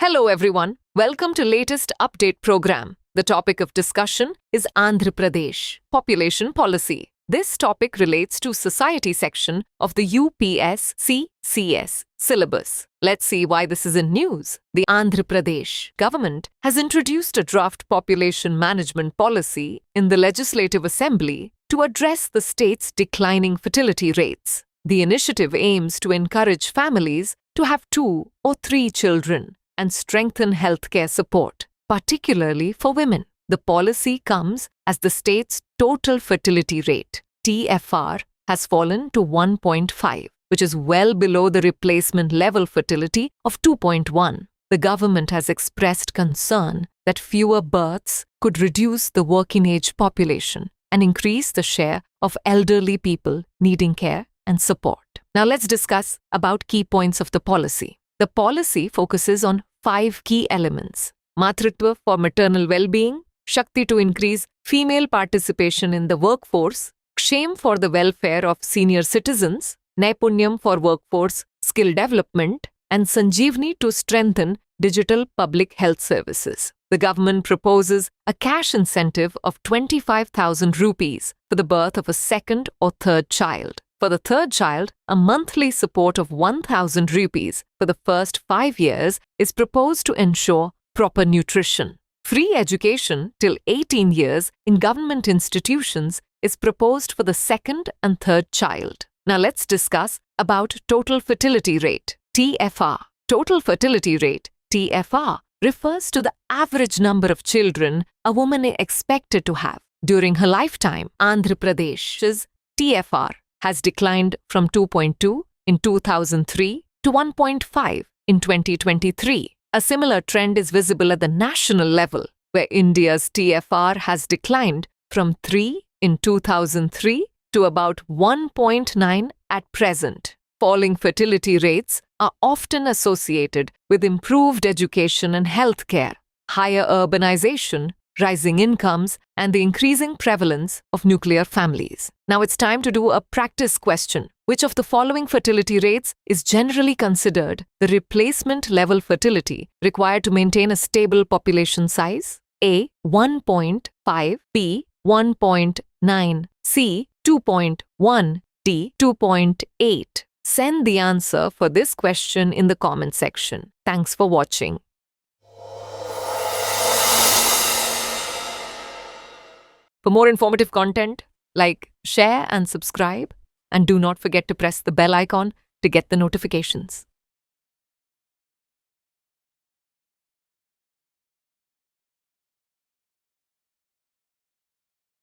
Hello everyone, welcome to latest update program. The topic of discussion is Andhra Pradesh population policy. This topic relates to society section of the UPSC CS syllabus. Let's see why this is in news. The Andhra Pradesh government has introduced a draft population management policy in the Legislative Assembly to address the state's declining fertility rates. The initiative aims to encourage families to have 2 or 3 children and strengthen healthcare support, particularly for women. The policy comes as the state's total fertility rate, TFR, has fallen to 1.5, which is well below the replacement level fertility of 2.1. The government has expressed concern that fewer births could reduce the working age population and increase the share of elderly people needing care and support. Now let's discuss about key points of the policy. The policy focuses on 5 key elements: Matritva for maternal well-being, Shakti to increase female participation in the workforce, Kshem for the welfare of senior citizens, Naipunyam for workforce skill development, and Sanjeevani to strengthen digital public health services. The government proposes a cash incentive of 25,000 rupees for the birth of a second or third child. For the third child, a monthly support of 1,000 rupees for the first 5 years is proposed to ensure proper nutrition. Free education till 18 years in government institutions is proposed for the second and third child. Now let's discuss about total fertility rate, TFR. Total fertility rate, TFR, refers to the average number of children a woman is expected to have during her lifetime. Andhra Pradesh's TFR has declined from 2.2 in 2003 to 1.5 in 2023. A similar trend is visible at the national level, where India's TFR has declined from 3 in 2003 to about 1.9 at present. Falling fertility rates are often associated with improved education and healthcare, higher urbanization, rising incomes, and the increasing prevalence of nuclear families. Now it's time to do a practice question. Which of the following fertility rates is generally considered the replacement level fertility required to maintain a stable population size? A. 1.5, B. 1.9, C. 2.1, D. 2.8. Send the answer for this question in the comment section. Thanks for watching. For more informative content, like, share and subscribe, and do not forget to press the bell icon to get the notifications.